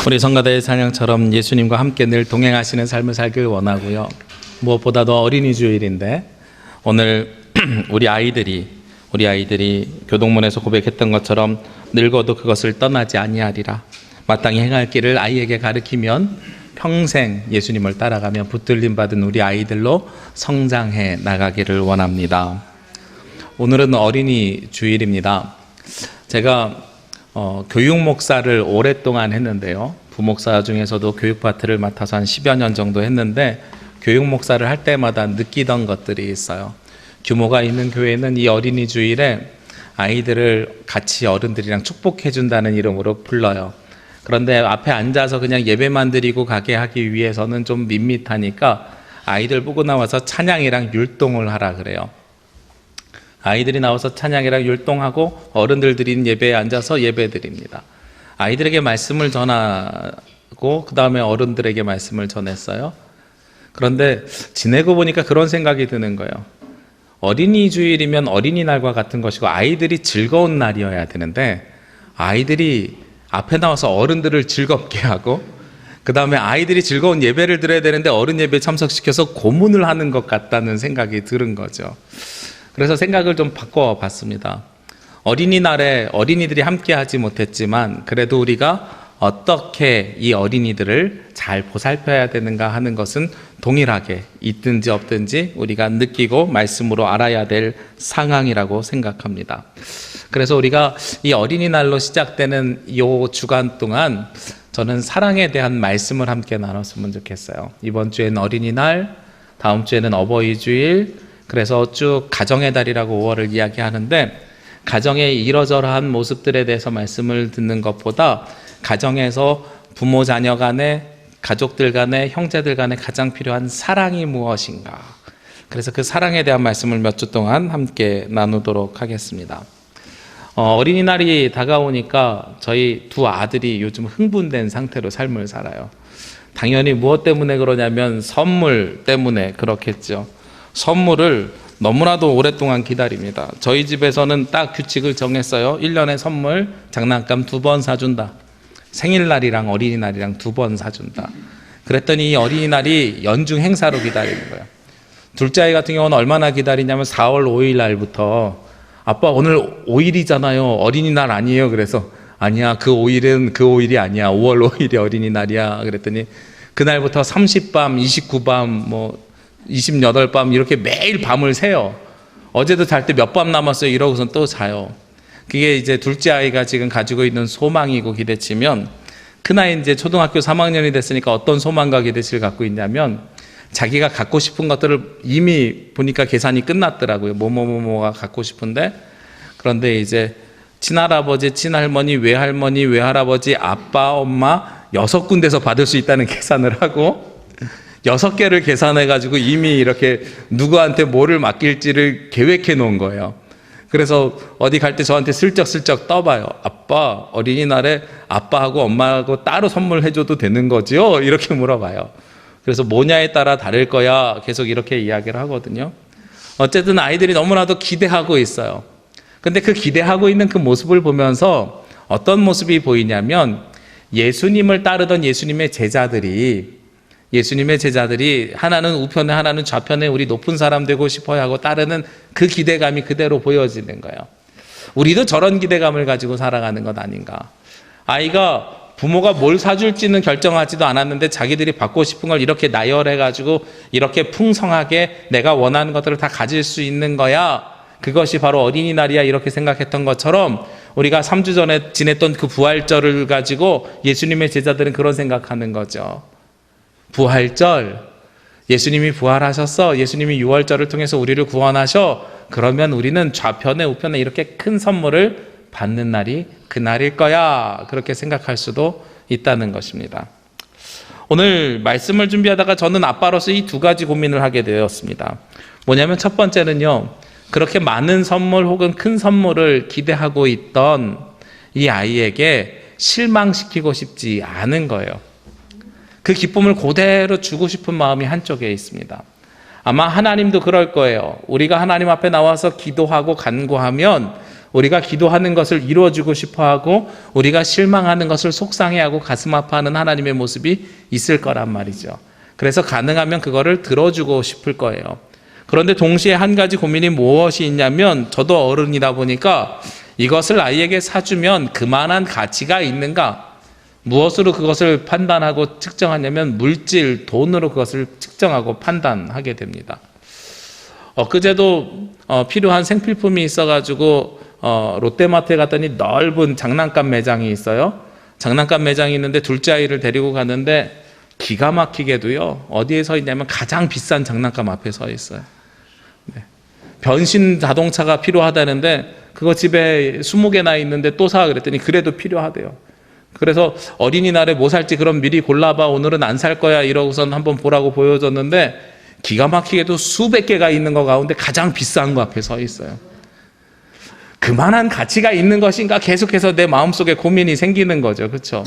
우리 성가대의 찬양처럼 예수님과 함께 늘 동행하시는 삶을 살길 원하고요. 무엇보다도 어린이 주일인데 오늘 우리 아이들이 교동문에서 고백했던 것처럼 늙어도 그것을 떠나지 아니하리라. 마땅히 행할 길을 아이에게 가르치면 평생 예수님을 따라가며 붙들림 받은 우리 아이들로 성장해 나가기를 원합니다. 오늘은 어린이 주일입니다. 제가 교육 목사를 오랫동안 했는데요. 부목사 중에서도 교육 파트를 맡아서 한 10여 년 정도 했는데 교육 목사를 할 때마다 느끼던 것들이 있어요. 규모가 있는 교회는 이 어린이 주일에 아이들을 같이 어른들이랑 축복해 준다는 이름으로 불러요. 그런데 앞에 앉아서 그냥 예배만 드리고 가게 하기 위해서는 좀 밋밋하니까 아이들 보고 나와서 찬양이랑 율동을 하라 그래요. 아이들이 나와서 찬양이랑 율동하고 어른들 드린 예배에 앉아서 예배 드립니다. 아이들에게 말씀을 전하고 그 다음에 어른들에게 말씀을 전했어요. 그런데 지내고 보니까 그런 생각이 드는 거예요. 어린이 주일이면 어린이날과 같은 것이고 아이들이 즐거운 날이어야 되는데 아이들이 앞에 나와서 어른들을 즐겁게 하고 그 다음에 아이들이 즐거운 예배를 드려야 되는데 어른 예배에 참석시켜서 고문을 하는 것 같다는 생각이 들은 거죠. 그래서 생각을 좀 바꿔봤습니다. 어린이날에 어린이들이 함께 하지 못했지만 그래도 우리가 어떻게 이 어린이들을 잘 보살펴야 되는가 하는 것은 동일하게 있든지 없든지 우리가 느끼고 말씀으로 알아야 될 상황이라고 생각합니다. 그래서 우리가 이 어린이날로 시작되는 이 주간 동안 저는 사랑에 대한 말씀을 함께 나눴으면 좋겠어요. 이번 주에는 어린이날, 다음 주에는 어버이주일, 그래서 쭉 가정의 달이라고 5월을 이야기하는데 가정의 이러저러한 모습들에 대해서 말씀을 듣는 것보다 가정에서 부모 자녀 간에 가족들 간에 형제들 간에 가장 필요한 사랑이 무엇인가, 그래서 그 사랑에 대한 말씀을 몇 주 동안 함께 나누도록 하겠습니다. 어린이날이 다가오니까 저희 두 아들이 요즘 흥분된 상태로 삶을 살아요. 당연히 무엇 때문에 그러냐면 선물 때문에 그렇겠죠. 선물을 너무나도 오랫동안 기다립니다. 저희 집에서는 딱 규칙을 정했어요. 1년에 선물 장난감 2번 사준다. 생일날이랑 어린이날이랑 2번 사준다. 그랬더니 이 어린이날이 연중 행사로 기다리는 거예요. 둘째 아이 같은 경우는 얼마나 기다리냐면 4월 5일 날부터 아빠 오늘 5일이잖아요. 어린이날 아니에요. 그래서 아니야, 그 5일은 그 5일이 아니야. 5월 5일이 어린이날이야. 그랬더니 그날부터 30밤, 29밤, 28밤 이렇게 매일 밤을 새요. 어제도 잘 때 몇 밤 남았어요. 이러고선 또 자요. 그게 이제 둘째 아이가 지금 가지고 있는 소망이고 기대치면 큰아이 이제 초등학교 3학년이 됐으니까 어떤 소망과 기대치를 갖고 있냐면 자기가 갖고 싶은 것들을 이미 보니까 계산이 끝났더라고요. 뭐가 갖고 싶은데, 그런데 이제 친할아버지, 친할머니, 외할머니, 외할아버지, 아빠, 엄마 6군데서 받을 수 있다는 계산을 하고 6개를 계산해가지고 이미 이렇게 누구한테 뭐를 맡길지를 계획해 놓은 거예요. 그래서 어디 갈 때 저한테 슬쩍슬쩍 떠봐요. 아빠, 어린이날에 아빠하고 엄마하고 따로 선물해줘도 되는 거지요? 이렇게 물어봐요. 그래서 뭐냐에 따라 다를 거야. 계속 이렇게 이야기를 하거든요. 어쨌든 아이들이 너무나도 기대하고 있어요. 근데 그 기대하고 있는 그 모습을 보면서 어떤 모습이 보이냐면 예수님을 따르던 예수님의 제자들이 하나는 우편에 하나는 좌편에 우리 높은 사람 되고 싶어야 하고 따르는 그 기대감이 그대로 보여지는 거예요. 우리도 저런 기대감을 가지고 살아가는 것 아닌가. 아이가 부모가 뭘 사줄지는 결정하지도 않았는데 자기들이 받고 싶은 걸 이렇게 나열해가지고 이렇게 풍성하게 내가 원하는 것들을 다 가질 수 있는 거야. 그것이 바로 어린이날이야. 이렇게 생각했던 것처럼 우리가 3주 전에 지냈던 그 부활절을 가지고 예수님의 제자들은 그런 생각하는 거죠. 부활절, 예수님이 부활하셨어. 예수님이 유월절을 통해서 우리를 구원하셔. 그러면 우리는 좌편에 우편에 이렇게 큰 선물을 받는 날이 그날일 거야. 그렇게 생각할 수도 있다는 것입니다. 오늘 말씀을 준비하다가 저는 아빠로서 이 두 가지 고민을 하게 되었습니다. 뭐냐면 첫 번째는요, 그렇게 많은 선물 혹은 큰 선물을 기대하고 있던 이 아이에게 실망시키고 싶지 않은 거예요. 그 기쁨을 그대로 주고 싶은 마음이 한쪽에 있습니다. 아마 하나님도 그럴 거예요. 우리가 하나님 앞에 나와서 기도하고 간구하면 우리가 기도하는 것을 이루어주고 싶어하고 우리가 실망하는 것을 속상해하고 가슴 아파하는 하나님의 모습이 있을 거란 말이죠. 그래서 가능하면 그거를 들어주고 싶을 거예요. 그런데 동시에 한 가지 고민이 무엇이 있냐면, 저도 어른이다 보니까 이것을 아이에게 사주면 그만한 가치가 있는가? 무엇으로 그것을 판단하고 측정하냐면 물질, 돈으로 그것을 측정하고 판단하게 됩니다. 엊그제도 필요한 생필품이 있어가지고 롯데마트에 갔더니 넓은 장난감 매장이 있어요. 장난감 매장이 있는데 둘째 아이를 데리고 갔는데 기가 막히게도요, 어디에 서 있냐면 가장 비싼 장난감 앞에 서 있어요. 네. 변신 자동차가 필요하다는데 그거 집에 20개나 있는데 또 사 그랬더니 그래도 필요하대요. 그래서 어린이날에 뭐 살지 그럼 미리 골라봐, 오늘은 안 살 거야 이러고선 한번 보라고 보여줬는데 기가 막히게도 수백 개가 있는 거 가운데 가장 비싼 거 앞에 서 있어요. 그만한 가치가 있는 것인가 계속해서 내 마음속에 고민이 생기는 거죠. 그렇죠?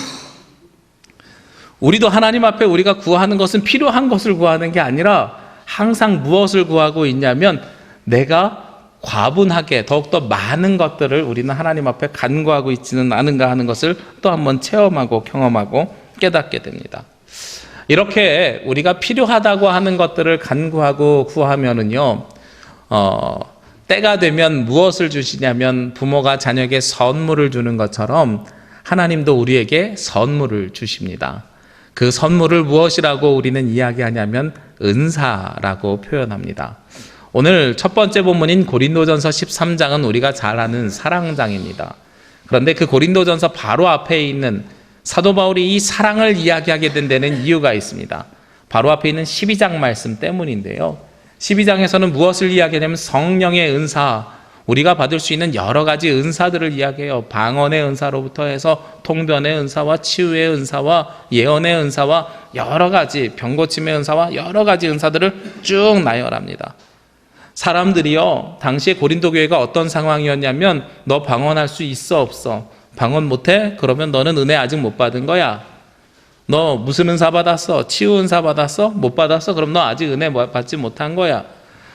우리도 하나님 앞에 우리가 구하는 것은 필요한 것을 구하는 게 아니라 항상 무엇을 구하고 있냐면 내가 과분하게 더욱더 많은 것들을 우리는 하나님 앞에 간구하고 있지는 않은가 하는 것을 또 한번 체험하고 경험하고 깨닫게 됩니다. 이렇게 우리가 필요하다고 하는 것들을 간구하고 구하면은요, 때가 되면 무엇을 주시냐면 부모가 자녀에게 선물을 주는 것처럼 하나님도 우리에게 선물을 주십니다. 그 선물을 무엇이라고 우리는 이야기하냐면 은사라고 표현합니다. 오늘 첫 번째 본문인 고린도전서 13장은 우리가 잘 아는 사랑장입니다. 그런데 그 고린도전서 바로 앞에 있는 사도 바울이 이 사랑을 이야기하게 된 데는 이유가 있습니다. 바로 앞에 있는 12장 말씀 때문인데요. 12장에서는 무엇을 이야기하냐면 성령의 은사, 우리가 받을 수 있는 여러 가지 은사들을 이야기해요. 방언의 은사로부터 해서 통변의 은사와 치유의 은사와 예언의 은사와 여러 가지 병고침의 은사와 여러 가지 은사들을 쭉 나열합니다. 사람들이요, 당시에 고린도 교회가 어떤 상황이었냐면 너 방언할 수 있어 없어? 방언 못해? 그러면 너는 은혜 아직 못 받은 거야. 너 무슨 은사 받았어? 치유 은사 받았어? 못 받았어? 그럼 너 아직 은혜 받지 못한 거야.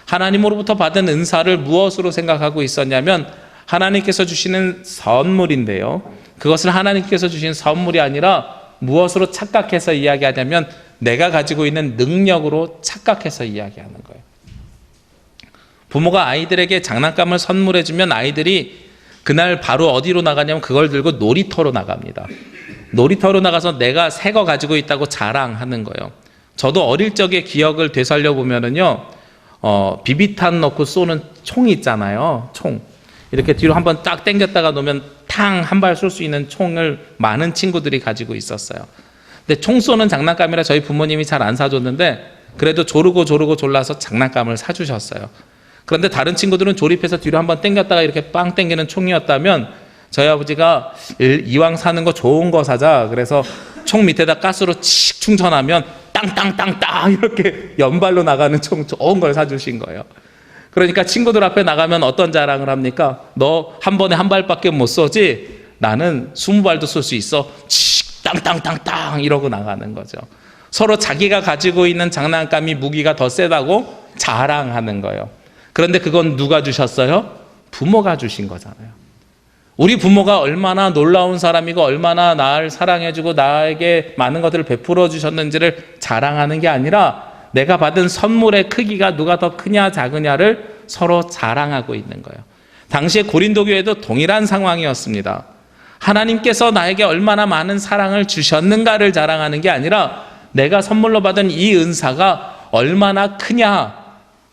하나님으로부터 받은 은사를 무엇으로 생각하고 있었냐면 하나님께서 주시는 선물인데요, 그것을 하나님께서 주신 선물이 아니라 무엇으로 착각해서 이야기하냐면 내가 가지고 있는 능력으로 착각해서 이야기하는 거예요. 부모가 아이들에게 장난감을 선물해주면 아이들이 그날 바로 어디로 나가냐면 그걸 들고 놀이터로 나갑니다. 놀이터로 나가서 내가 새 거 가지고 있다고 자랑하는 거예요. 저도 어릴 적의 기억을 되살려 보면은요, 비비탄 넣고 쏘는 총 있잖아요. 총. 이렇게 뒤로 한번 딱 당겼다가 놓으면 탕 한 발 쏠 수 있는 총을 많은 친구들이 가지고 있었어요. 근데 총 쏘는 장난감이라 저희 부모님이 잘 안 사줬는데 그래도 조르고 졸라서 장난감을 사주셨어요. 그런데 다른 친구들은 조립해서 뒤로 한번 당겼다가 이렇게 빵 당기는 총이었다면 저희 아버지가 이왕 사는 거 좋은 거 사자, 그래서 총 밑에다 가스로 칙 충전하면 땅땅땅땅 이렇게 연발로 나가는 총 좋은 걸 사주신 거예요. 그러니까 친구들 앞에 나가면 어떤 자랑을 합니까? 너 한 번에 한 발밖에 못 쏘지? 나는 20발도 쏠 수 있어. 칙 땅땅땅땅 이러고 나가는 거죠. 서로 자기가 가지고 있는 장난감이 무기가 더 세다고 자랑하는 거예요. 그런데 그건 누가 주셨어요? 부모가 주신 거잖아요. 우리 부모가 얼마나 놀라운 사람이고 얼마나 나를 사랑해주고 나에게 많은 것들을 베풀어 주셨는지를 자랑하는 게 아니라 내가 받은 선물의 크기가 누가 더 크냐 작으냐를 서로 자랑하고 있는 거예요. 당시에 고린도 교회도 동일한 상황이었습니다. 하나님께서 나에게 얼마나 많은 사랑을 주셨는가를 자랑하는 게 아니라 내가 선물로 받은 이 은사가 얼마나 크냐,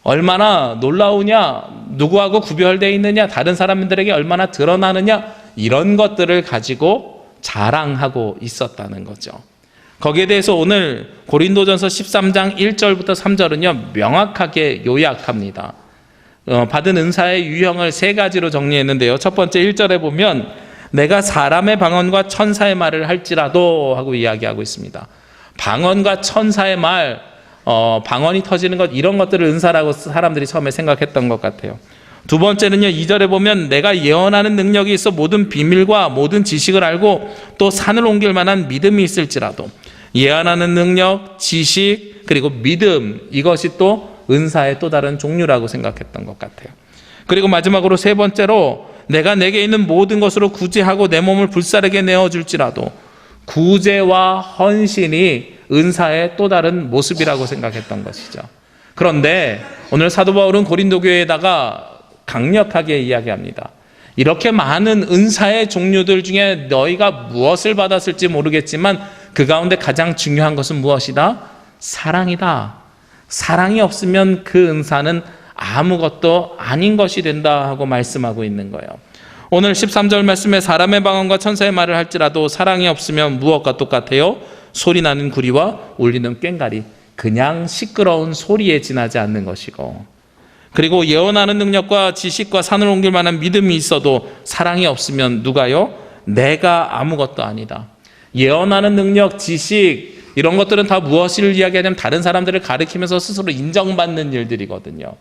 얼마나 놀라우냐, 누구하고 구별되어 있느냐, 다른 사람들에게 얼마나 드러나느냐, 이런 것들을 가지고 자랑하고 있었다는 거죠. 거기에 대해서 오늘 고린도전서 13장 1절부터 3절은요 명확하게 요약합니다. 받은 은사의 유형을 세 가지로 정리했는데요, 첫 번째 1절에 보면 내가 사람의 방언과 천사의 말을 할지라도 하고 이야기하고 있습니다. 방언과 천사의 말, 방언이 터지는 것, 이런 것들을 은사라고 사람들이 처음에 생각했던 것 같아요. 두 번째는요, 2절에 보면 내가 예언하는 능력이 있어 모든 비밀과 모든 지식을 알고 또 산을 옮길 만한 믿음이 있을지라도, 예언하는 능력, 지식, 그리고 믿음, 이것이 또 은사의 또 다른 종류라고 생각했던 것 같아요. 그리고 마지막으로 세 번째로 내가 내게 있는 모든 것으로 구제하고 내 몸을 불사르게 내어줄지라도 구제와 헌신이 은사의 또 다른 모습이라고 생각했던 것이죠. 그런데 오늘 사도 바울은 고린도 교회에다가 강력하게 이야기합니다. 이렇게 많은 은사의 종류들 중에 너희가 무엇을 받았을지 모르겠지만 그 가운데 가장 중요한 것은 무엇이다? 사랑이다. 사랑이 없으면 그 은사는 아무것도 아닌 것이 된다 하고 말씀하고 있는 거예요. 오늘 13절 말씀에 사람의 방언과 천사의 말을 할지라도 사랑이 없으면 무엇과 똑같아요? 소리나는 구리와 울리는 꽹과리. 그냥 시끄러운 소리에 지나지 않는 것이고, 그리고 예언하는 능력과 지식과 산을 옮길 만한 믿음이 있어도 사랑이 없으면 누가요? 내가 아무것도 아니다. 예언하는 능력, 지식 이런 것들은 다 무엇을 이야기하냐면 다른 사람들을 가리키면서 스스로 인정받는 일들이거든요.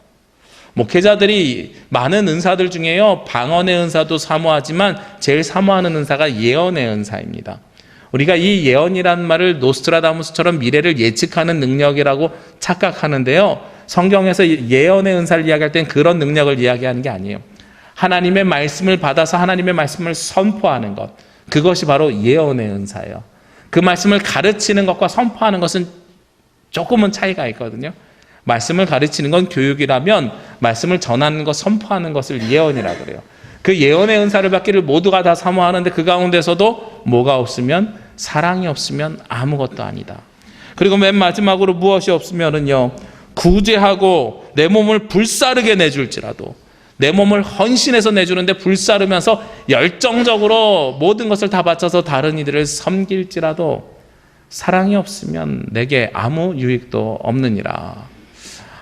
목회자들이 많은 은사들 중에요, 방언의 은사도 사모하지만 제일 사모하는 은사가 예언의 은사입니다. 우리가 이 예언이라는 말을 노스트라다무스처럼 미래를 예측하는 능력이라고 착각하는데요, 성경에서 예언의 은사를 이야기할 땐 그런 능력을 이야기하는 게 아니에요. 하나님의 말씀을 받아서 하나님의 말씀을 선포하는 것, 그것이 바로 예언의 은사예요. 그 말씀을 가르치는 것과 선포하는 것은 조금은 차이가 있거든요. 말씀을 가르치는 건 교육이라면 말씀을 전하는 것, 선포하는 것을 예언이라고 그래요. 그 예언의 은사를 받기를 모두가 다 사모하는데 그 가운데서도 뭐가 없으면, 사랑이 없으면 아무것도 아니다. 그리고 맨 마지막으로 무엇이 없으면은요, 구제하고 내 몸을 불사르게 내줄지라도, 내 몸을 헌신해서 내주는데 불사르면서 열정적으로 모든 것을 다 바쳐서 다른 이들을 섬길지라도 사랑이 없으면 내게 아무 유익도 없느니라.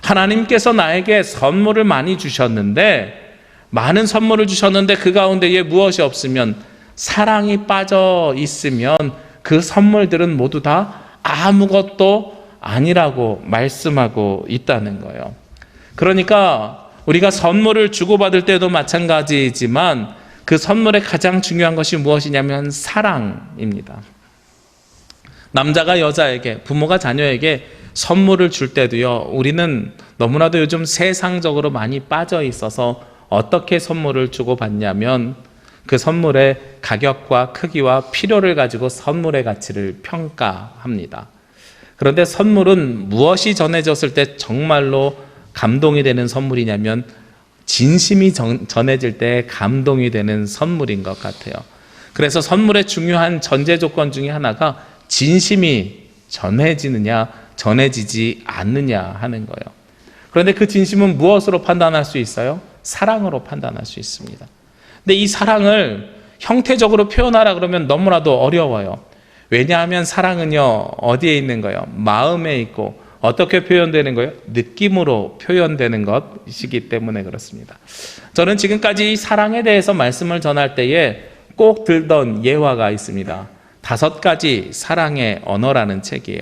하나님께서 나에게 선물을 많이 주셨는데, 많은 선물을 주셨는데 그 가운데에 무엇이 없으면, 사랑이 빠져 있으면 그 선물들은 모두 다 아무것도 아니라고 말씀하고 있다는 거예요. 그러니까 우리가 선물을 주고받을 때도 마찬가지이지만 그 선물의 가장 중요한 것이 무엇이냐면 사랑입니다. 남자가 여자에게, 부모가 자녀에게 선물을 줄 때도요, 우리는 너무나도 요즘 세상적으로 많이 빠져 있어서 어떻게 선물을 주고받냐면 그 선물의 가격과 크기와 필요를 가지고 선물의 가치를 평가합니다. 그런데 선물은 무엇이 전해졌을 때 정말로 감동이 되는 선물이냐면 진심이 전해질 때 감동이 되는 선물인 것 같아요. 그래서 선물의 중요한 전제 조건 중에 하나가 진심이 전해지느냐 전해지지 않느냐 하는 거예요. 그런데 그 진심은 무엇으로 판단할 수 있어요? 사랑으로 판단할 수 있습니다. 근데 이 사랑을 형태적으로 표현하라 그러면 너무나도 어려워요. 왜냐하면 사랑은요, 어디에 있는 거예요? 마음에 있고, 어떻게 표현되는 거예요? 느낌으로 표현되는 것이기 때문에 그렇습니다. 저는 지금까지 이 사랑에 대해서 말씀을 전할 때에 꼭 들던 예화가 있습니다. 5가지 사랑의 언어라는 책이에요.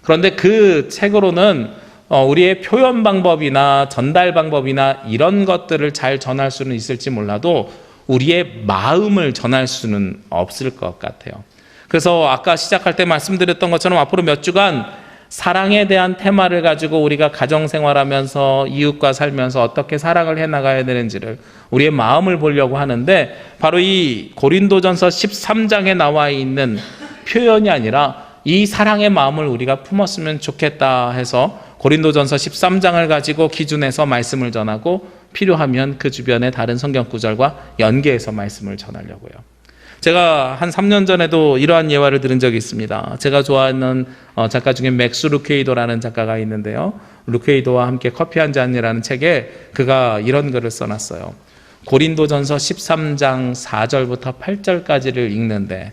그런데 그 책으로는 우리의 표현 방법이나 전달 방법이나 이런 것들을 잘 전할 수는 있을지 몰라도 우리의 마음을 전할 수는 없을 것 같아요. 그래서 아까 시작할 때 말씀드렸던 것처럼 앞으로 몇 주간 사랑에 대한 테마를 가지고 우리가 가정생활하면서 이웃과 살면서 어떻게 사랑을 해나가야 되는지를, 우리의 마음을 보려고 하는데, 바로 이 고린도전서 13장에 나와 있는 표현이 아니라 이 사랑의 마음을 우리가 품었으면 좋겠다 해서 고린도전서 13장을 가지고 기준해서 말씀을 전하고, 필요하면 그 주변의 다른 성경 구절과 연계해서 말씀을 전하려고요. 제가 한 3년 전에도 이러한 예화를 들은 적이 있습니다. 제가 좋아하는 작가 중에 맥스 루케이도라는 작가가 있는데요, 루케이도와 함께 커피 한 잔이라는 책에 그가 이런 글을 써놨어요. 고린도전서 13장 4절부터 8절까지를 읽는데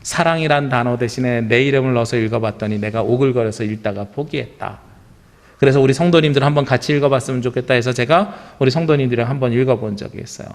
사랑이란 단어 대신에 내 이름을 넣어서 읽어봤더니 내가 오글거려서 읽다가 포기했다. 그래서 우리 성도님들 한번 같이 읽어봤으면 좋겠다 해서 제가 우리 성도님들이랑 한번 읽어본 적이 있어요.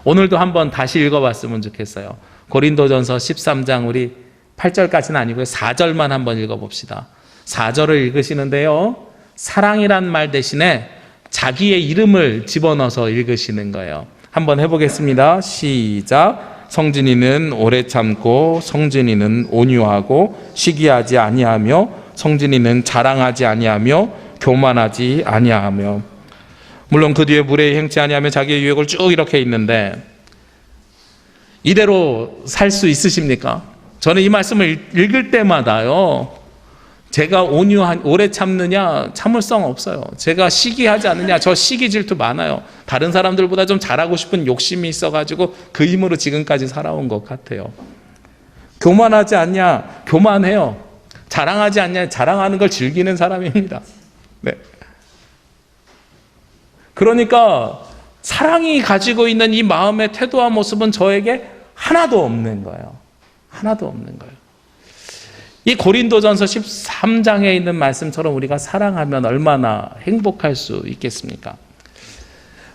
오늘도 한번 다시 읽어봤으면 좋겠어요. 고린도전서 13장 우리 8절까지는 아니고요, 4절만 한번 읽어봅시다. 4절을 읽으시는데요, 사랑이란 말 대신에 자기의 이름을 집어넣어서 읽으시는 거예요. 한번 해보겠습니다. 시작. 성진이는 오래 참고, 성진이는 온유하고, 시기하지 아니하며, 성진이는 자랑하지 아니하며, 교만하지 아니하며. 물론 그 뒤에 무례히 행치 아니하며 자기의 유혹을 쭉 이렇게 있는데, 이대로 살 수 있으십니까? 저는 이 말씀을 읽을 때마다요, 제가 오래 참느냐? 참을성 없어요. 제가 시기하지 않느냐? 저 시기 질투 많아요. 다른 사람들보다 좀 잘하고 싶은 욕심이 있어가지고 그 힘으로 지금까지 살아온 것 같아요. 교만하지 않냐? 교만해요. 자랑하지 않냐? 자랑하는 걸 즐기는 사람입니다. 네. 그러니까 사랑이 가지고 있는 이 마음의 태도와 모습은 저에게 하나도 없는 거예요. 하나도 없는 거예요. 이 고린도전서 13장에 있는 말씀처럼 우리가 사랑하면 얼마나 행복할 수 있겠습니까?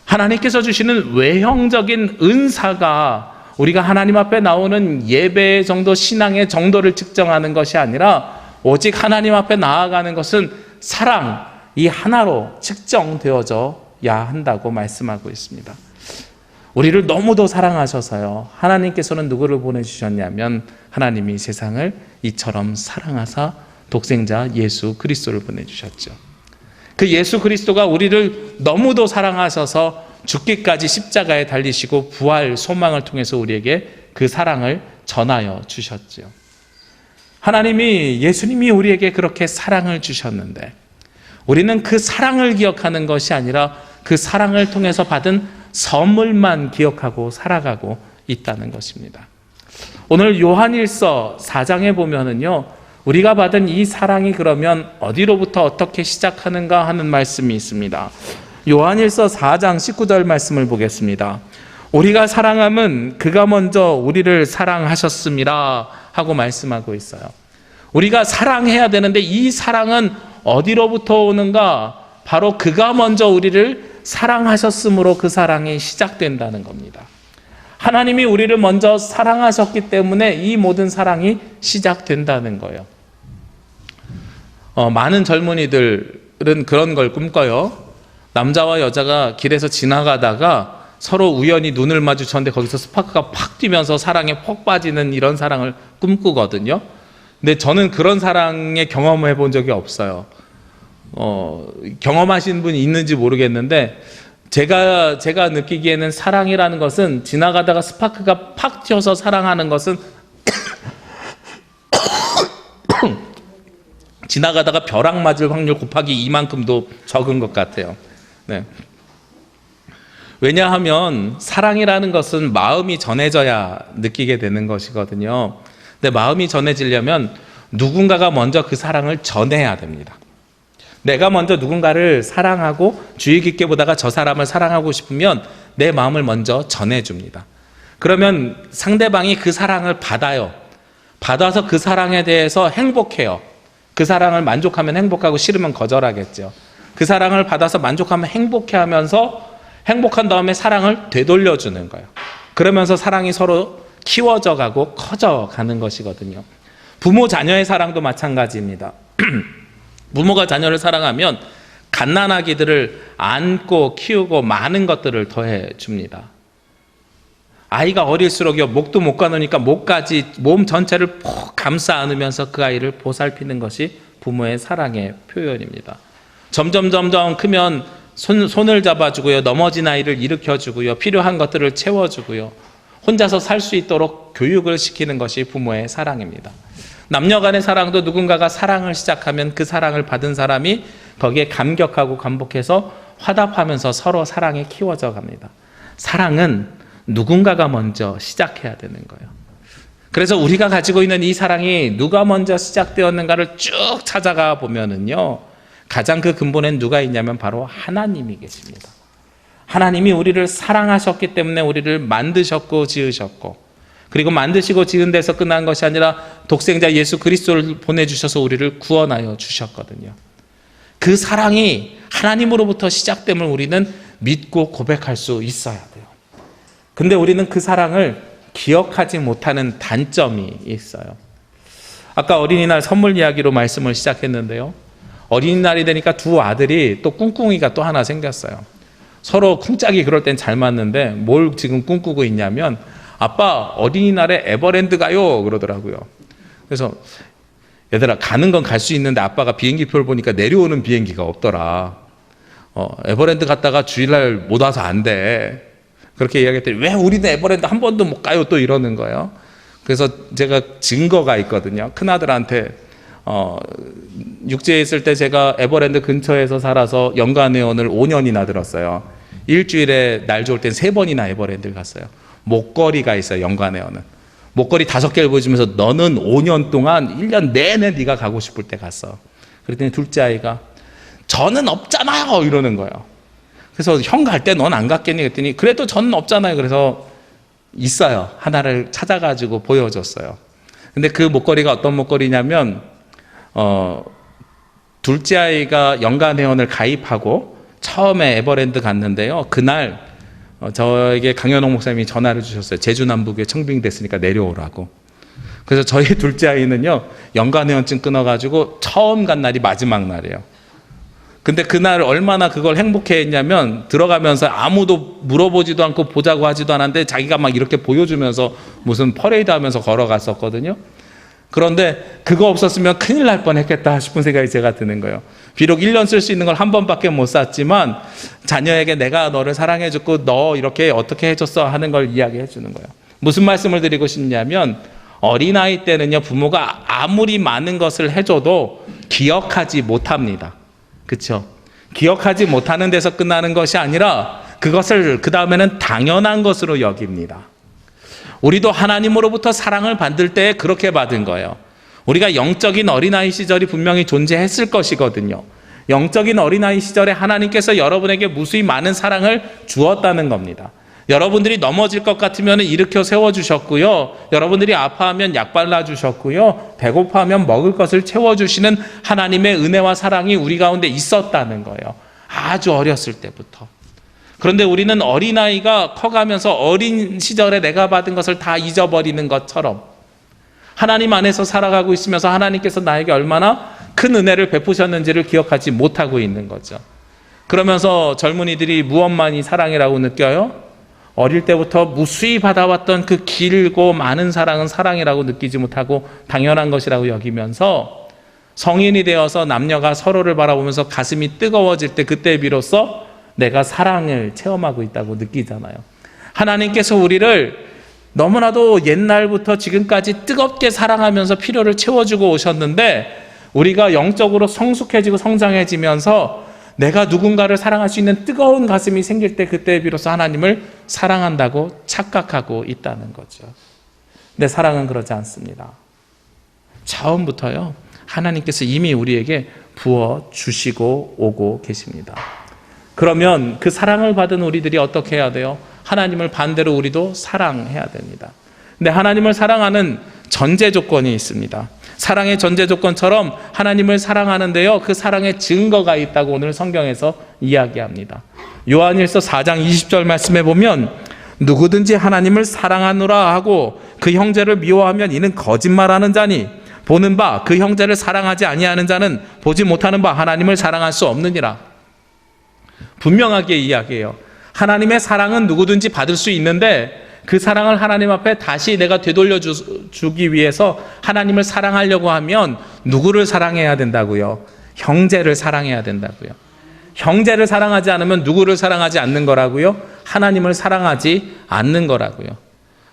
하나님께서 주시는 외형적인 은사가 우리가 하나님 앞에 나오는 예배 정도, 신앙의 정도를 측정하는 것이 아니라 오직 하나님 앞에 나아가는 것은 사랑, 이 하나로 측정되어져야 한다고 말씀하고 있습니다. 우리를 너무도 사랑하셔서요, 하나님께서는 누구를 보내주셨냐면 하나님이 세상을 이처럼 사랑하사 독생자 예수 그리스도를 보내주셨죠. 그 예수 그리스도가 우리를 너무도 사랑하셔서 죽기까지 십자가에 달리시고 부활 소망을 통해서 우리에게 그 사랑을 전하여 주셨죠. 하나님이, 예수님이 우리에게 그렇게 사랑을 주셨는데 우리는 그 사랑을 기억하는 것이 아니라 그 사랑을 통해서 받은 선물만 기억하고 살아가고 있다는 것입니다. 오늘 요한일서 4장에 보면은요, 우리가 받은 이 사랑이 그러면 어디로부터 어떻게 시작하는가 하는 말씀이 있습니다. 요한일서 4장 19절 말씀을 보겠습니다. 우리가 사랑함은 그가 먼저 우리를 사랑하셨습니다 하고 말씀하고 있어요. 우리가 사랑해야 되는데 이 사랑은 어디로부터 오는가? 바로 그가 먼저 우리를 사랑하셨으므로 그 사랑이 시작된다는 겁니다. 하나님이 우리를 먼저 사랑하셨기 때문에 이 모든 사랑이 시작된다는 거예요. 많은 젊은이들은 그런 걸 꿈꿔요. 남자와 여자가 길에서 지나가다가 서로 우연히 눈을 마주쳤는데 거기서 스파크가 팍 뛰면서 사랑에 퍽 빠지는 이런 사랑을 꿈꾸거든요. 근데 저는 그런 사랑의 경험을 해본 적이 없어요. 경험하신 분이 있는지 모르겠는데 제가 느끼기에는 사랑이라는 것은 지나가다가 스파크가 팍 튀어서 사랑하는 것은 지나가다가 벼락 맞을 확률 곱하기 이만큼도 적은 것 같아요. 네. 왜냐하면 사랑이라는 것은 마음이 전해져야 느끼게 되는 것이거든요. 근데 마음이 전해지려면 누군가가 먼저 그 사랑을 전해야 됩니다. 내가 먼저 누군가를 사랑하고 주의 깊게 보다가 저 사람을 사랑하고 싶으면 내 마음을 먼저 전해줍니다. 그러면 상대방이 그 사랑을 받아요. 받아서 그 사랑에 대해서 행복해요. 그 사랑을 만족하면 행복하고 싫으면 거절하겠죠. 그 사랑을 받아서 만족하면 행복해하면서 행복한 다음에 사랑을 되돌려주는 거예요. 그러면서 사랑이 서로 키워져 가고 커져 가는 것이거든요. 부모 자녀의 사랑도 마찬가지입니다. 부모가 자녀를 사랑하면 갓난아기들을 안고 키우고 많은 것들을 더해 줍니다. 아이가 어릴수록요, 목도 못 가누니까 목까지 몸 전체를 푹 감싸 안으면서 그 아이를 보살피는 것이 부모의 사랑의 표현입니다. 점점 크면 손을 잡아주고요, 넘어진 아이를 일으켜주고요, 필요한 것들을 채워주고요, 혼자서 살 수 있도록 교육을 시키는 것이 부모의 사랑입니다. 남녀 간의 사랑도 누군가가 사랑을 시작하면 그 사랑을 받은 사람이 거기에 감격하고 감복해서 화답하면서 서로 사랑이 키워져 갑니다. 사랑은 누군가가 먼저 시작해야 되는 거예요. 그래서 우리가 가지고 있는 이 사랑이 누가 먼저 시작되었는가를 쭉 찾아가 보면은요, 가장 그 근본엔 누가 있냐면 바로 하나님이 계십니다. 하나님이 우리를 사랑하셨기 때문에 우리를 만드셨고 지으셨고, 그리고 만드시고 지은 데서 끝난 것이 아니라 독생자 예수 그리스도를 보내주셔서 우리를 구원하여 주셨거든요. 그 사랑이 하나님으로부터 시작됨을 우리는 믿고 고백할 수 있어야 돼요. 근데 우리는 그 사랑을 기억하지 못하는 단점이 있어요. 아까 어린이날 선물 이야기로 말씀을 시작했는데요, 어린이날이 되니까 두 아들이 또 꿍꿍이가 또 하나 생겼어요. 서로 쿵짝이 그럴 땐 잘 맞는데 뭘 지금 꿈꾸고 있냐면, 아빠 어린이날에 에버랜드 가요 그러더라고요. 그래서 얘들아, 가는 건 갈 수 있는데 아빠가 비행기표를 보니까 내려오는 비행기가 없더라. 에버랜드 갔다가 주일날 못 와서 안 돼. 그렇게 이야기했더니 왜 우리는 에버랜드 한 번도 못 가요? 또 이러는 거예요. 그래서 제가 증거가 있거든요. 큰아들한테 육지에 있을 때 제가 에버랜드 근처에서 살아서 연간회원을 5년이나 들었어요. 일주일에 날 좋을 땐 3번이나 에버랜드를 갔어요. 목걸이가 있어요. 연간회원은 목걸이 5개를 보여주면서 너는 5년 동안 1년 내내 네가 가고 싶을 때 갔어. 그랬더니 둘째 아이가 저는 없잖아요 이러는 거예요. 그래서 형 갈 때 넌 안 갔겠니? 그랬더니 그래도 저는 없잖아요. 그래서 있어요. 하나를 찾아가지고 보여줬어요. 근데 그 목걸이가 어떤 목걸이냐면 둘째 아이가 연간회원을 가입하고 처음에 에버랜드 갔는데요. 그날 저에게 강현옥 목사님이 전화를 주셨어요. 제주 남북에 청빙됐으니까 내려오라고. 그래서 저희 둘째 아이는요, 연간회원증 끊어가지고 처음 간 날이 마지막 날이에요. 근데 그날 얼마나 그걸 행복해 했냐면 들어가면서 아무도 물어보지도 않고 보자고 하지도 않았는데 자기가 막 이렇게 보여주면서 무슨 퍼레이드 하면서 걸어갔었거든요. 그런데 그거 없었으면 큰일 날 뻔했겠다 싶은 생각이 제가 드는 거예요. 비록 1년 쓸 수 있는 걸 한 번밖에 못 샀지만 자녀에게 내가 너를 사랑해줬고 너 이렇게 어떻게 해줬어 하는 걸 이야기해 주는 거예요. 무슨 말씀을 드리고 싶냐면 어린아이 때는요, 부모가 아무리 많은 것을 해줘도 기억하지 못합니다. 그렇죠? 기억하지 못하는 데서 끝나는 것이 아니라 그것을 그 다음에는 당연한 것으로 여깁니다. 우리도 하나님으로부터 사랑을 받을 때 그렇게 받은 거예요. 우리가 영적인 어린아이 시절이 분명히 존재했을 것이거든요. 영적인 어린아이 시절에 하나님께서 여러분에게 무수히 많은 사랑을 주었다는 겁니다. 여러분들이 넘어질 것 같으면 일으켜 세워주셨고요. 여러분들이 아파하면 약 발라주셨고요. 배고파하면 먹을 것을 채워주시는 하나님의 은혜와 사랑이 우리 가운데 있었다는 거예요. 아주 어렸을 때부터. 그런데 우리는 어린아이가 커가면서 어린 시절에 내가 받은 것을 다 잊어버리는 것처럼 하나님 안에서 살아가고 있으면서 하나님께서 나에게 얼마나 큰 은혜를 베푸셨는지를 기억하지 못하고 있는 거죠. 그러면서 젊은이들이 무엇만이 사랑이라고 느껴요? 어릴 때부터 무수히 받아왔던 그 길고 많은 사랑은 사랑이라고 느끼지 못하고 당연한 것이라고 여기면서 성인이 되어서 남녀가 서로를 바라보면서 가슴이 뜨거워질 때 그때 비로소 내가 사랑을 체험하고 있다고 느끼잖아요. 하나님께서 우리를 너무나도 옛날부터 지금까지 뜨겁게 사랑하면서 필요를 채워주고 오셨는데 우리가 영적으로 성숙해지고 성장해지면서 내가 누군가를 사랑할 수 있는 뜨거운 가슴이 생길 때 그때 비로소 하나님을 사랑한다고 착각하고 있다는 거죠. 근데 사랑은 그러지 않습니다. 처음부터요, 하나님께서 이미 우리에게 부어주시고 오고 계십니다. 그러면 그 사랑을 받은 우리들이 어떻게 해야 돼요? 하나님을 반대로 우리도 사랑해야 됩니다. 근데 하나님을 사랑하는 전제 조건이 있습니다. 사랑의 전제 조건처럼 하나님을 사랑하는데요, 그 사랑의 증거가 있다고 오늘 성경에서 이야기합니다. 요한일서 4장 20절 말씀에 보면 누구든지 하나님을 사랑하노라 하고 그 형제를 미워하면 이는 거짓말하는 자니 보는 바 그 형제를 사랑하지 아니하는 자는 보지 못하는 바 하나님을 사랑할 수 없느니라. 분명하게 이야기해요. 하나님의 사랑은 누구든지 받을 수 있는데 그 사랑을 하나님 앞에 다시 내가 되돌려 주기 위해서 하나님을 사랑하려고 하면 누구를 사랑해야 된다고요? 형제를 사랑해야 된다고요. 형제를 사랑하지 않으면 누구를 사랑하지 않는 거라고요? 하나님을 사랑하지 않는 거라고요.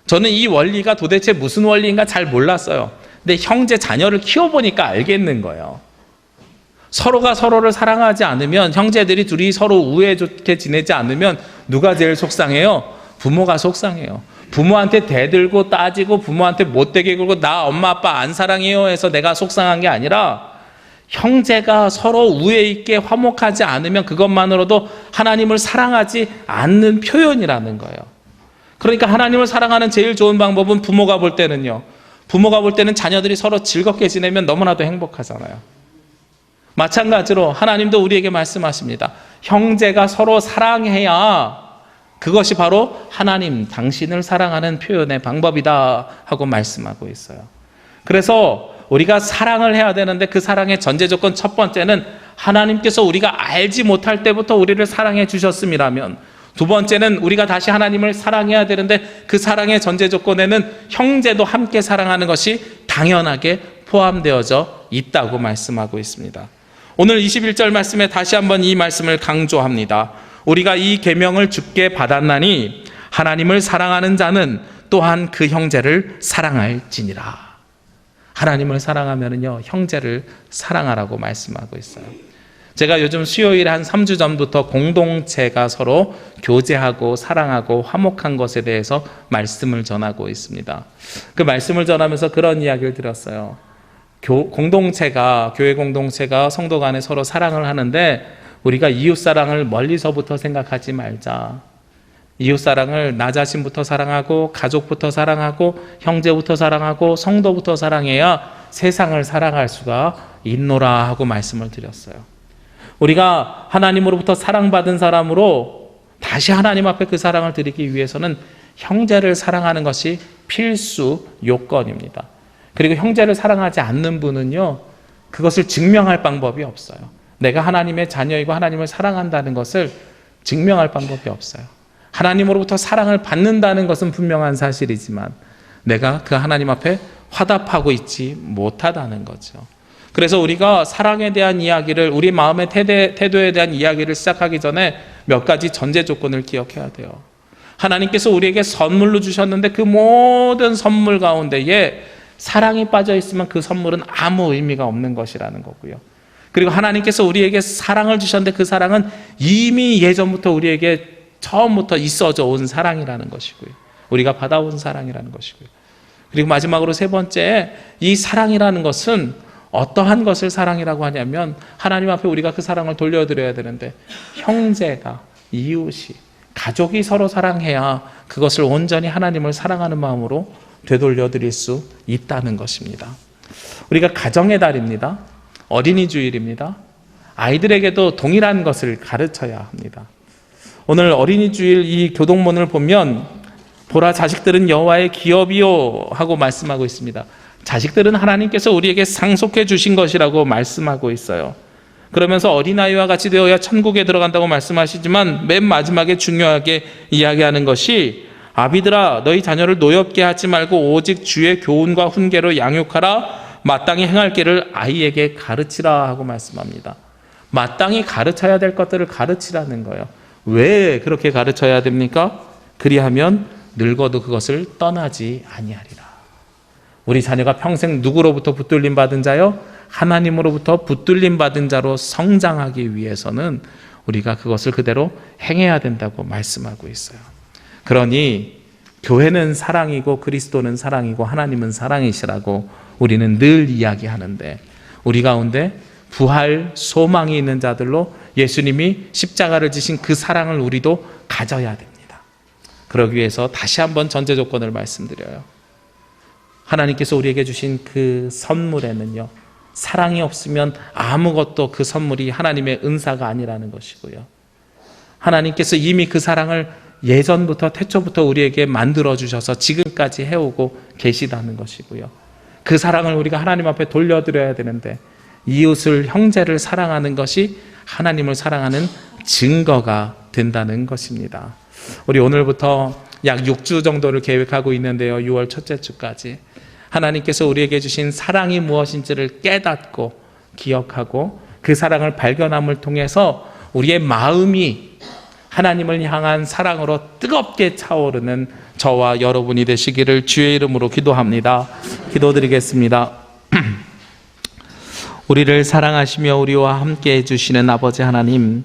저는 이 원리가 도대체 무슨 원리인가 잘 몰랐어요. 근데 형제 자녀를 키워보니까 알겠는 거예요. 서로가 서로를 사랑하지 않으면, 형제들이 둘이 서로 우애 좋게 지내지 않으면 누가 제일 속상해요? 부모가 속상해요. 부모한테 대들고 따지고 부모한테 못되게 굴고 나 엄마 아빠 안 사랑해요 해서 내가 속상한 게 아니라 형제가 서로 우애 있게 화목하지 않으면 그것만으로도 하나님을 사랑하지 않는 표현이라는 거예요. 그러니까 하나님을 사랑하는 제일 좋은 방법은 부모가 볼 때는요, 부모가 볼 때는 자녀들이 서로 즐겁게 지내면 너무나도 행복하잖아요. 마찬가지로 하나님도 우리에게 말씀하십니다. 형제가 서로 사랑해야 그것이 바로 하나님 당신을 사랑하는 표현의 방법이다 하고 말씀하고 있어요. 그래서 우리가 사랑을 해야 되는데 그 사랑의 전제 조건 첫 번째는 하나님께서 우리가 알지 못할 때부터 우리를 사랑해 주셨음이라면, 두 번째는 우리가 다시 하나님을 사랑해야 되는데 그 사랑의 전제 조건에는 형제도 함께 사랑하는 것이 당연하게 포함되어져 있다고 말씀하고 있습니다. 오늘 21절 말씀에 다시 한번 이 말씀을 강조합니다. 우리가 이 계명을 주께 받았나니 하나님을 사랑하는 자는 또한 그 형제를 사랑할지니라. 하나님을 사랑하면은요, 형제를 사랑하라고 말씀하고 있어요. 제가 요즘 수요일에 한 3주 전부터 공동체가 서로 교제하고 사랑하고 화목한 것에 대해서 말씀을 전하고 있습니다. 그 말씀을 전하면서 그런 이야기를 드렸어요. 공동체가, 교회 공동체가 성도 간에 서로 사랑을 하는데 우리가 이웃사랑을 멀리서부터 생각하지 말자. 이웃사랑을 나 자신부터 사랑하고 가족부터 사랑하고 형제부터 사랑하고 성도부터 사랑해야 세상을 사랑할 수가 있노라 하고 말씀을 드렸어요. 우리가 하나님으로부터 사랑받은 사람으로 다시 하나님 앞에 그 사랑을 드리기 위해서는 형제를 사랑하는 것이 필수 요건입니다. 그리고 형제를 사랑하지 않는 분은요, 그것을 증명할 방법이 없어요. 내가 하나님의 자녀이고 하나님을 사랑한다는 것을 증명할 방법이 없어요. 하나님으로부터 사랑을 받는다는 것은 분명한 사실이지만 내가 그 하나님 앞에 화답하고 있지 못하다는 거죠. 그래서 우리가 사랑에 대한 이야기를, 우리 마음의 태도에 대한 이야기를 시작하기 전에 몇 가지 전제 조건을 기억해야 돼요. 하나님께서 우리에게 선물로 주셨는데 그 모든 선물 가운데에 사랑이 빠져 있으면 그 선물은 아무 의미가 없는 것이라는 거고요. 그리고 하나님께서 우리에게 사랑을 주셨는데 그 사랑은 이미 예전부터 우리에게 처음부터 있어져 온 사랑이라는 것이고요. 우리가 받아온 사랑이라는 것이고요. 그리고 마지막으로 세 번째, 이 사랑이라는 것은 어떠한 것을 사랑이라고 하냐면 하나님 앞에 우리가 그 사랑을 돌려드려야 되는데 형제가, 이웃이, 가족이 서로 사랑해야 그것을 온전히 하나님을 사랑하는 마음으로 되돌려드릴 수 있다는 것입니다. 우리가 가정의 달입니다. 어린이 주일입니다. 아이들에게도 동일한 것을 가르쳐야 합니다. 오늘 어린이 주일 이 교동문을 보면 보라 자식들은 여호와의 기업이요 하고 말씀하고 있습니다. 자식들은 하나님께서 우리에게 상속해 주신 것이라고 말씀하고 있어요. 그러면서 어린아이와 같이 되어야 천국에 들어간다고 말씀하시지만 맨 마지막에 중요하게 이야기하는 것이 아비들아 너희 자녀를 노엽게 하지 말고 오직 주의 교훈과 훈계로 양육하라. 마땅히 행할 길을 아이에게 가르치라 하고 말씀합니다. 마땅히 가르쳐야 될 것들을 가르치라는 거예요. 왜 그렇게 가르쳐야 됩니까? 그리하면 늙어도 그것을 떠나지 아니하리라. 우리 자녀가 평생 누구로부터 붙들림 받은 자요? 하나님으로부터 붙들림 받은 자로 성장하기 위해서는 우리가 그것을 그대로 행해야 된다고 말씀하고 있어요. 그러니 교회는 사랑이고 그리스도는 사랑이고 하나님은 사랑이시라고 우리는 늘 이야기하는데 우리 가운데 부활 소망이 있는 자들로 예수님이 십자가를 지신 그 사랑을 우리도 가져야 됩니다. 그러기 위해서 다시 한번 전제 조건을 말씀드려요. 하나님께서 우리에게 주신 그 선물에는요, 사랑이 없으면 아무것도 그 선물이 하나님의 은사가 아니라는 것이고요. 하나님께서 이미 그 사랑을 예전부터 태초부터 우리에게 만들어 주셔서 지금까지 해오고 계시다는 것이고요. 그 사랑을 우리가 하나님 앞에 돌려드려야 되는데 이웃을, 형제를 사랑하는 것이 하나님을 사랑하는 증거가 된다는 것입니다. 우리 오늘부터 약 6주 정도를 계획하고 있는데요. 6월 첫째 주까지 하나님께서 우리에게 주신 사랑이 무엇인지를 깨닫고 기억하고 그 사랑을 발견함을 통해서 우리의 마음이 하나님을 향한 사랑으로 뜨겁게 차오르는 저와 여러분이 되시기를 주의 이름으로 기도합니다. 기도드리겠습니다. 우리를 사랑하시며 우리와 함께 해주시는 아버지 하나님,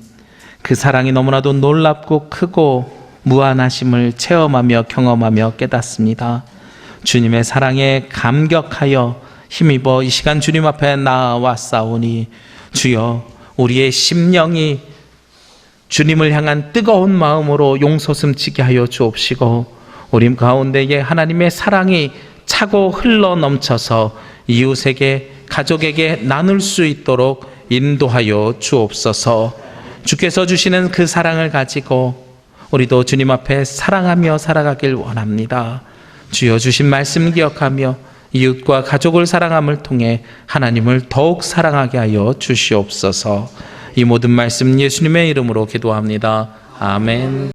그 사랑이 너무나도 놀랍고 크고 무한하심을 체험하며 경험하며 깨닫습니다. 주님의 사랑에 감격하여 힘입어 이 시간 주님 앞에 나아왔사오니 주여 우리의 심령이 주님을 향한 뜨거운 마음으로 용솟음치게 하여 주옵시고 우리 가운데에 하나님의 사랑이 차고 흘러 넘쳐서 이웃에게 가족에게 나눌 수 있도록 인도하여 주옵소서. 주께서 주시는 그 사랑을 가지고 우리도 주님 앞에 사랑하며 살아가길 원합니다. 주여 주신 말씀 기억하며 이웃과 가족을 사랑함을 통해 하나님을 더욱 사랑하게 하여 주시옵소서. 이 모든 말씀 예수님의 이름으로 기도합니다. 아멘.